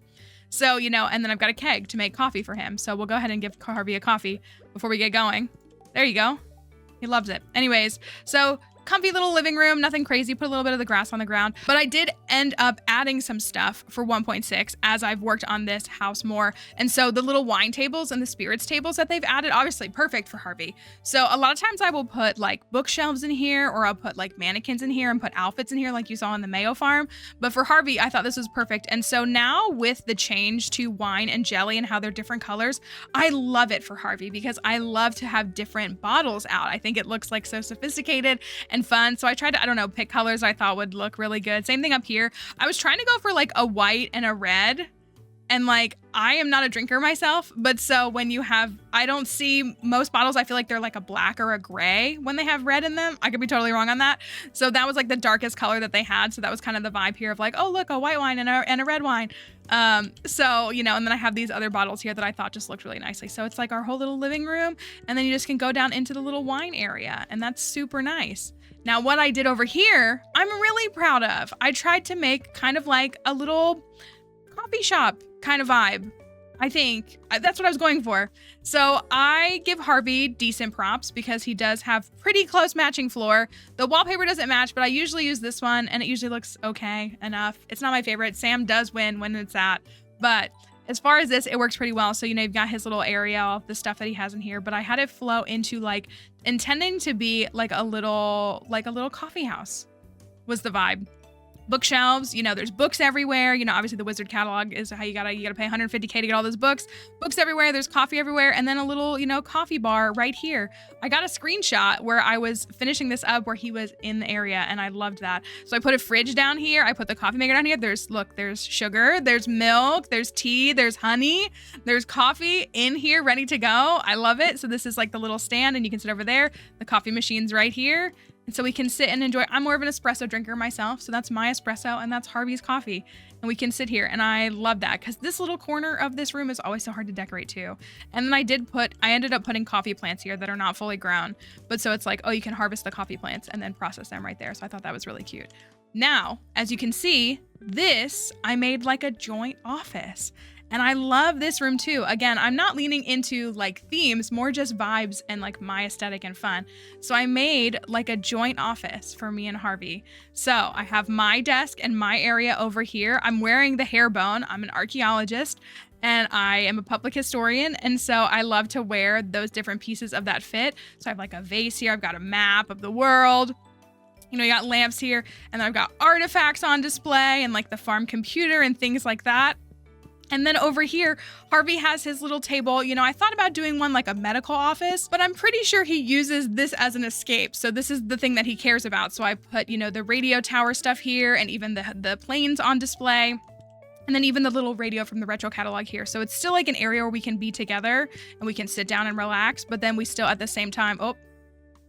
[SPEAKER 1] So, you know, and then I've got a keg to make coffee for him. So we'll go ahead and give Harvey a coffee before we get going. There you go. He loves it. Anyways, so comfy little living room, nothing crazy, put a little bit of the grass on the ground. But I did end up adding some stuff for 1.6 as I've worked on this house more. And so the little wine tables and the spirits tables that they've added, obviously perfect for Harvey. So a lot of times I will put like bookshelves in here, or I'll put like mannequins in here and put outfits in here like you saw on the Mayo farm. But for Harvey, I thought this was perfect. And so now with the change to wine and jelly and how they're different colors, I love it for Harvey because I love to have different bottles out. I think it looks like so sophisticated and fun. So I tried to, I don't know, pick colors I thought would look really good. Same thing up here. I was trying to go for like a white and a red. And like, I am not a drinker myself, but so when you have, I don't see most bottles, I feel like they're like a black or a gray when they have red in them. I could be totally wrong on that. So that was like the darkest color that they had. So that was kind of the vibe here of like, oh, look, a white wine and a red wine. So, you know, and then I have these other bottles here that I thought just looked really nicely. So it's like our whole little living room. And then you just can go down into the little wine area. And that's super nice. Now, what I did over here, I'm really proud of. I tried to make kind of like a little coffee shop kind of vibe. I think that's what I was going for. So I give Harvey decent props because he does have pretty close matching floor. The wallpaper doesn't match, but I usually use this one and it usually looks okay enough. It's not my favorite. Sam does win when it's that, but as far as this, it works pretty well. So, you know, you've got his little area, all the stuff that he has in here, but I had it flow into like intending to be like a little coffee house was the vibe. Bookshelves, you know, there's books everywhere. You know, obviously the Wizard catalog is how you gotta pay $150K to get all those books. Books everywhere, there's coffee everywhere, and then a little, you know, coffee bar right here. I got a screenshot where I was finishing this up where he was in the area, and I loved that. So I put a fridge down here, I put the coffee maker down here. There's sugar, there's milk, there's tea, there's honey, there's coffee in here ready to go. I love it. So this is like the little stand, and you can sit over there. The coffee machine's right here. And so we can sit and enjoy. I'm more of an espresso drinker myself. So that's my espresso and that's Harvey's coffee. And we can sit here. And I love that because this little corner of this room is always so hard to decorate too. And then I ended up putting coffee plants here that are not fully grown. But so it's like, oh, you can harvest the coffee plants and then process them right there. So I thought that was really cute. Now, as you can see, this I made like a joint office. And I love this room too. Again, I'm not leaning into like themes, more just vibes and like my aesthetic and fun. So I made like a joint office for me and Harvey. So I have my desk and my area over here. I'm wearing the hair bone. I'm an archaeologist and I am a public historian. And so I love to wear those different pieces of that fit. So I have like a vase here. I've got a map of the world. You know, you got lamps here and then I've got artifacts on display and like the farm computer and things like that. And then over here, Harvey has his little table. You know, I thought about doing one like a medical office, but I'm pretty sure he uses this as an escape. So this is the thing that he cares about. So I put, you know, the radio tower stuff here and even the planes on display. And then even the little radio from the retro catalog here. So it's still like an area where we can be together and we can sit down and relax. But then we still at the same time,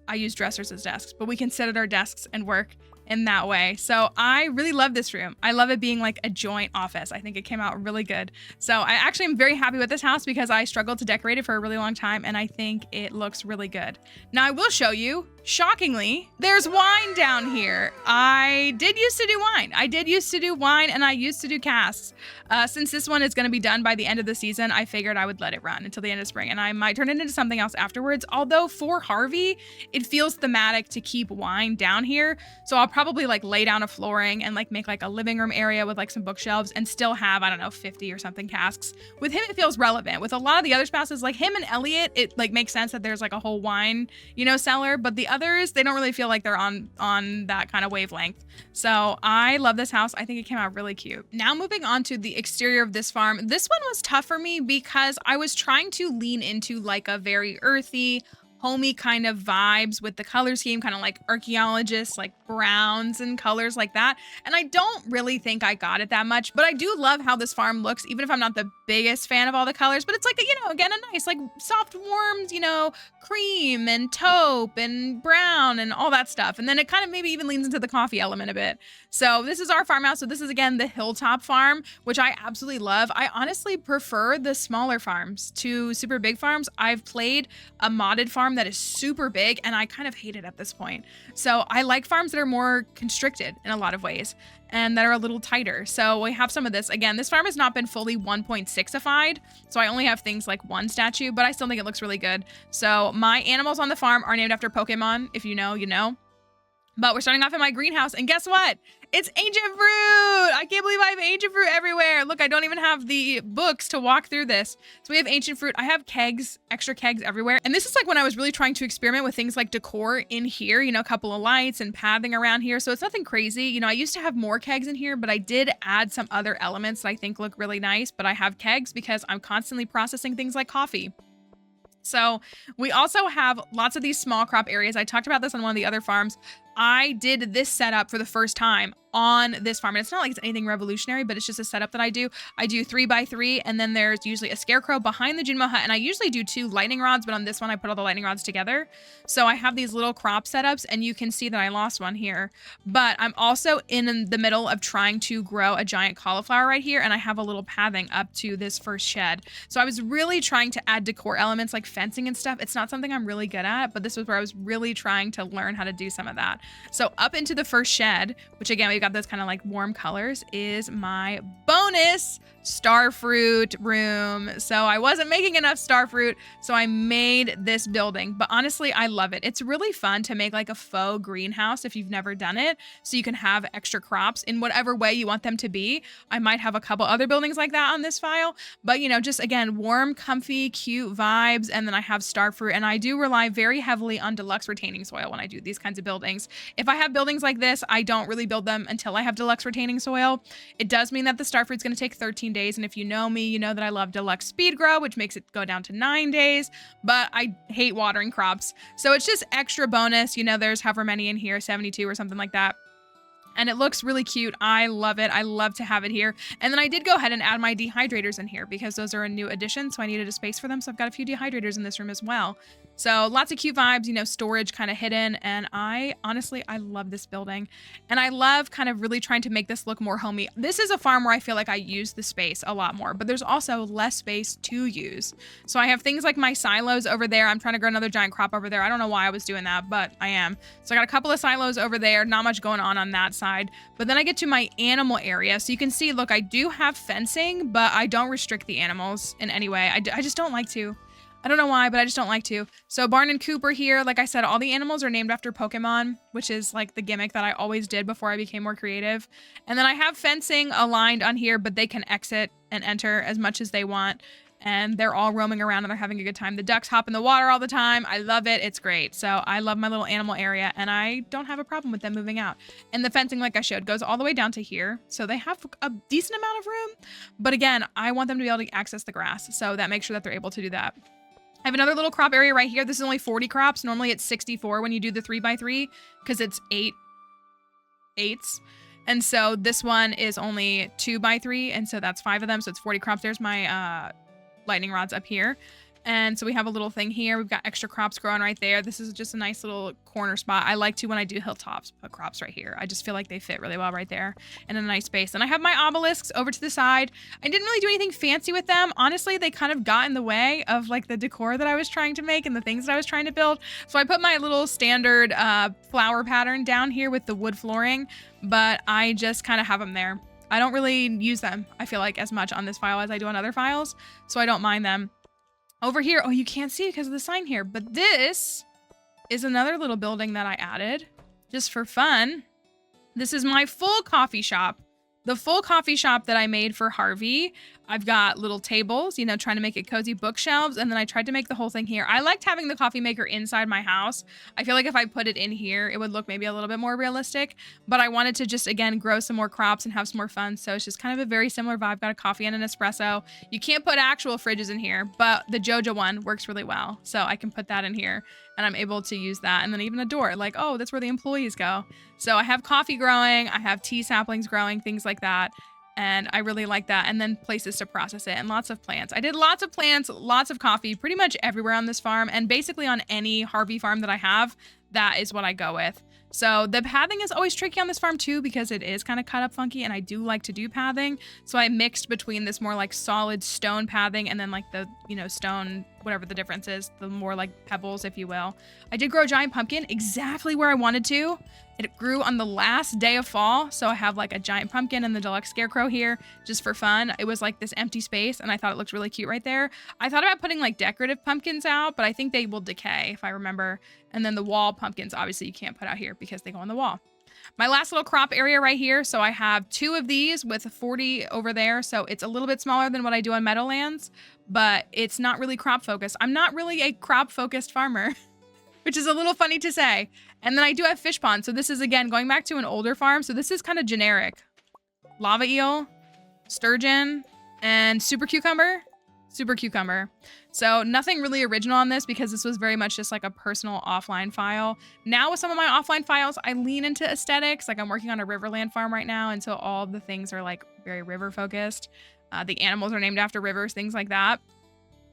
[SPEAKER 1] I use dressers as desks, but we can sit at our desks and work in that way. So I really love this room. I love it being like a joint office. I think it came out really good. So I actually am very happy with this house because I struggled to decorate it for a really long time and I think it looks really good. Now I will show you, shockingly, there's wine down here. I did used to do wine. And I used to do casks. Since this one is going to be done by the end of the season, I figured I would let it run until the end of spring and I might turn it into something else afterwards. Although for Harvey, it feels thematic to keep wine down here. So I'll probably like lay down a flooring and like make like a living room area with like some bookshelves and still have, I don't know, 50 or something casks. With him, it feels relevant. With a lot of the other spouses, like him and Elliot, it like makes sense that there's like a whole wine, you know, cellar, but the others, they don't really feel like they're on that kind of wavelength. So I love this house. I think it came out really cute. Now moving on to the exterior of this farm. This one was tough for me because I was trying to lean into like a very earthy, homey kind of vibes with the color scheme, kind of like archaeologist, like browns and colors like that. And I don't really think I got it that much, but I do love how this farm looks, even if I'm not the biggest fan of all the colors, but it's like, you know, again, a nice, like soft, warm, you know, cream and taupe and brown and all that stuff. And then it kind of maybe even leans into the coffee element a bit. So this is our farmhouse. So this is again, the Hilltop Farm, which I absolutely love. I honestly prefer the smaller farms to super big farms. I've played a modded farm that is super big and I kind of hate it at this point. So I like farms that are more constricted in a lot of ways and that are a little tighter. So we have some of this. Again, this farm has not been fully 1.6ified. So I only have things like one statue, but I still think it looks really good. So my animals on the farm are named after Pokemon. If you know, you know. But we're starting off in my greenhouse, and guess what? It's ancient fruit! I can't believe I have ancient fruit everywhere. Look, I don't even have the books to walk through this. So we have ancient fruit. I have kegs, extra kegs everywhere. And this is like when I was really trying to experiment with things like decor in here, you know, a couple of lights and pathing around here. So it's nothing crazy. You know, I used to have more kegs in here, but I did add some other elements that I think look really nice. But I have kegs because I'm constantly processing things like coffee. So we also have lots of these small crop areas. I talked about this on one of the other farms. I did this setup for the first time on this farm. And it's not like it's anything revolutionary, but it's just a setup that I do. I do 3x3, and then there's usually a scarecrow behind the Junimo hut. And I usually do 2 lightning rods, but on this one, I put all the lightning rods together. So I have these little crop setups, and you can see that I lost one here. But I'm also in the middle of trying to grow a giant cauliflower right here, and I have a little pathing up to this first shed. So I was really trying to add decor elements like fencing and stuff. It's not something I'm really good at, but this was where I was really trying to learn how to do some of that. So up into the first shed, which again, we've got those kind of like warm colors, is my bonus starfruit room. So I wasn't making enough starfruit, so I made this building. But honestly, I love it. It's really fun to make like a faux greenhouse if you've never done it, so you can have extra crops in whatever way you want them to be. I might have a couple other buildings like that on this file, but you know, just again, warm, comfy, cute vibes. And then I have starfruit, and I do rely very heavily on deluxe retaining soil when I do these kinds of buildings. If I have buildings like this, I don't really build them until I have deluxe retaining soil. It does mean that the starfruit's going to take 13 days. And if you know me, you know that I love deluxe speed grow, which makes it go down to 9 days, but I hate watering crops. So it's just extra bonus. You know, there's however many in here, 72 or something like that. And it looks really cute. I love it. I love to have it here. And then I did go ahead and add my dehydrators in here because those are a new addition. So I needed a space for them. So I've got a few dehydrators in this room as well. So lots of cute vibes, you know, storage kind of hidden. And I love this building. And I love kind of really trying to make this look more homey. This is a farm where I feel like I use the space a lot more, but there's also less space to use. So I have things like my silos over there. I'm trying to grow another giant crop over there. I don't know why I was doing that, but I am. So I got a couple of silos over there. Not much going on that side. But then I get to my animal area. So you can see, look, I do have fencing, but I don't restrict the animals in any way. I just don't like to. I don't know why, but I just don't like to. So Barn and Coop are here. Like I said, all the animals are named after Pokemon, which is like the gimmick that I always did before I became more creative. And then I have fencing aligned on here, but they can exit and enter as much as they want. And they're all roaming around and they're having a good time. The ducks hop in the water all the time. I love it. It's great. So I love my little animal area, and I don't have a problem with them moving out. And the fencing, like I showed, goes all the way down to here. So they have a decent amount of room. But again, I want them to be able to access the grass. So that makes sure that they're able to do that. I have another little crop area right here. This is only 40 crops. Normally it's 64 when you do the 3x3 because it's 8 eighths. And so this one is only 2x3. And so that's 5 of them. So it's 40 crops. There's my lightning rods up here. And so we have a little thing here. We've got extra crops growing right there. This is just a nice little corner spot. I like to, when I do hilltops, put crops right here. I just feel like they fit really well right there in a nice space. And I have my obelisks over to the side. I didn't really do anything fancy with them. Honestly, they kind of got in the way of like the decor that I was trying to make and the things that I was trying to build. So I put my little standard flower pattern down here with the wood flooring, but I just kind of have them there. I don't really use them, I feel like, as much on this file as I do on other files. So I don't mind them. Over here, oh, you can't see it because of the sign here, but this is another little building that I added just for fun. This is my full coffee shop. The full coffee shop that I made for Harvey. I've got little tables, you know, trying to make it cozy, bookshelves, and then I tried to make the whole thing here. I liked having the coffee maker inside my house. I feel like if I put it in here, it would look maybe a little bit more realistic, but I wanted to just, again, grow some more crops and have some more fun, so it's just kind of a very similar vibe. Got a coffee and an espresso. You can't put actual fridges in here, but the Joja one works really well, so I can put that in here, and I'm able to use that, and then even a door, like, oh, that's where the employees go. So I have coffee growing, I have tea saplings growing, things like that. And I really like that. And then places to process it and lots of plants. I did lots of plants, lots of coffee, pretty much everywhere on this farm. And basically on any Harvey farm that I have, that is what I go with. So the pathing is always tricky on this farm too, because it is kind of cut up funky and I do like to do pathing. So I mixed between this more like solid stone pathing and then like the, you know, stone whatever the difference is, the more like pebbles, if you will. I did grow a giant pumpkin exactly where I wanted to. It grew on the last day of fall, so I have like a giant pumpkin and the deluxe scarecrow here just for fun. It was like this empty space and I thought it looked really cute right there. I thought about putting like decorative pumpkins out, but I think they will decay if I remember. And then the wall pumpkins, obviously you can't put out here because they go on the wall. My last little crop area right here, so I have 2 of these with 40 over there, so it's a little bit smaller than what I do on Meadowlands, but it's not really crop focused. I'm not really a crop focused farmer, which is a little funny to say. And then I do have fish ponds, so this is again going back to an older farm, so this is kind of generic. Lava eel, sturgeon, and super cucumber. Super cucumber. So nothing really original on this because this was very much just like a personal offline file. Now with some of my offline files, I lean into aesthetics. Like I'm working on a Riverland farm right now, and so all of the things are like very river focused. The animals are named after rivers, things like that.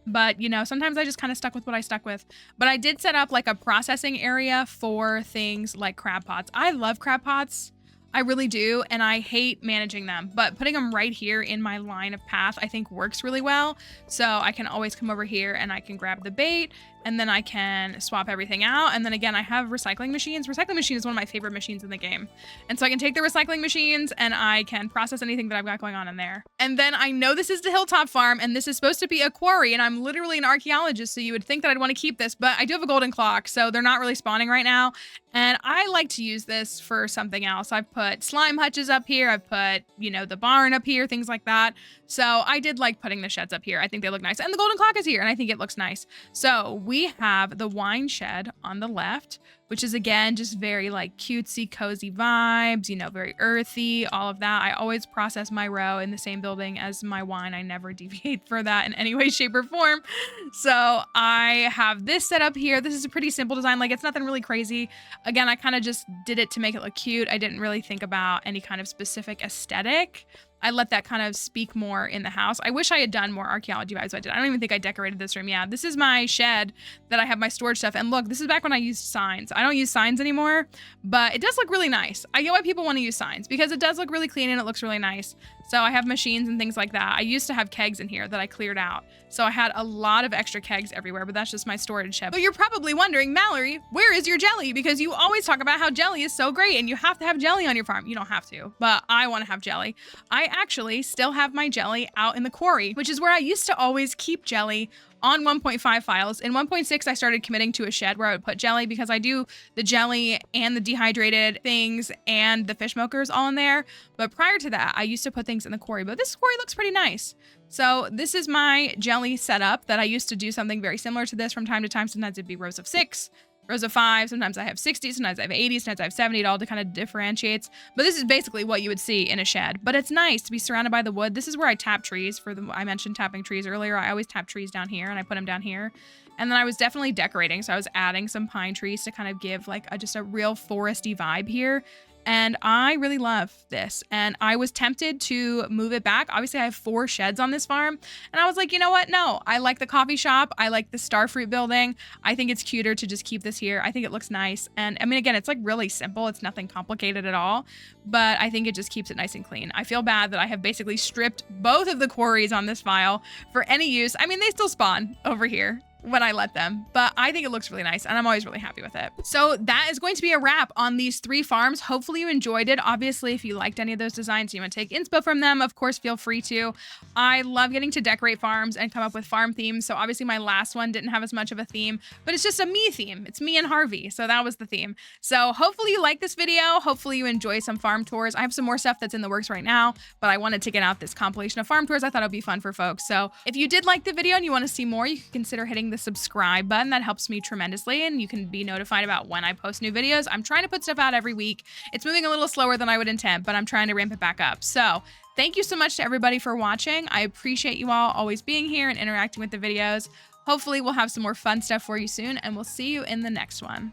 [SPEAKER 1] But you know, sometimes I just kind of stuck with what I stuck with. But I did set up like a processing area for things like crab pots. I love crab pots. I really do, and I hate managing them, but putting them right here in my line of path I think works really well. So I can always come over here and I can grab the bait, and then I can swap everything out. And then again, I have recycling machines. Recycling machine is one of my favorite machines in the game. And so I can take the recycling machines and I can process anything that I've got going on in there. And then I know this is the Hilltop Farm and this is supposed to be a quarry, and I'm literally an archaeologist, so you would think that I'd want to keep this, but I do have a golden clock, so they're not really spawning right now. And I like to use this for something else. I've put slime hutches up here. I've put, you know, the barn up here, things like that. So I did like putting the sheds up here. I think they look nice. And the golden clock is here and I think it looks nice. So we have the wine shed on the left, which is again, just very like cutesy, cozy vibes, you know, very earthy, all of that. I always process my row in the same building as my wine. I never deviate for that in any way, shape, or form. So I have this set up here. This is a pretty simple design. Like it's nothing really crazy. Again, I kind of just did it to make it look cute. I didn't really think about any kind of specific aesthetic. I let that kind of speak more in the house. I wish I had done more archaeology vibes. I don't even think I decorated this room. Yeah, this is my shed that I have my storage stuff. And look, this is back when I used signs. I don't use signs anymore, but it does look really nice. I get why people want to use signs because it does look really clean and it looks really nice. So I have machines and things like that. I used to have kegs in here that I cleared out. So I had a lot of extra kegs everywhere, but that's just my storage shed. But you're probably wondering, Mallory, where is your jelly? Because you always talk about how jelly is so great and you have to have jelly on your farm. You don't have to, but I want to have jelly. I actually still have my jelly out in the quarry, which is where I used to always keep jelly on 1.5 files. In 1.6, I started committing to a shed where I would put jelly because I do the jelly and the dehydrated things and the fish smokers all in there. But prior to that, I used to put things in the quarry, but this quarry looks pretty nice. So this is my jelly setup that I used to do something very similar to this from time to time. Sometimes it'd be rows of 6, rows of 5, sometimes I have 60, sometimes I have 80, sometimes I have 70, it all kind of differentiates. But this is basically what you would see in a shed. But it's nice to be surrounded by the wood. This is where I tap trees. I mentioned tapping trees earlier. I always tap trees down here and I put them down here. And then I was definitely decorating. So I was adding some pine trees to kind of give like just a real foresty vibe here. And I really love this. And I was tempted to move it back. Obviously, I have 4 sheds on this farm. And I was like, you know what? No, I like the coffee shop. I like the Starfruit building. I think it's cuter to just keep this here. I think it looks nice. And I mean, again, it's like really simple. It's nothing complicated at all. But I think it just keeps it nice and clean. I feel bad that I have basically stripped both of the quarries on this file for any use. I mean, they still spawn over here when I let them, but I think it looks really nice and I'm always really happy with it. So that is going to be a wrap on these 3 farms. Hopefully you enjoyed it. Obviously, if you liked any of those designs, you want to take inspo from them, of course, feel free to. I love getting to decorate farms and come up with farm themes. So obviously my last one didn't have as much of a theme, but it's just a me theme. It's me and Harvey. So that was the theme. So hopefully you like this video. Hopefully you enjoy some farm tours. I have some more stuff that's in the works right now, but I wanted to get out this compilation of farm tours. I thought it'd be fun for folks. So if you did like the video and you want to see more, you can consider hitting the subscribe button. That helps me tremendously and you can be notified about when I post new videos. I'm trying to put stuff out every week. It's moving a little slower than I would intend, but I'm trying to ramp it back up. So thank you so much to everybody for watching. I appreciate you all always being here and interacting with the videos. Hopefully we'll have some more fun stuff for you soon and we'll see you in the next one.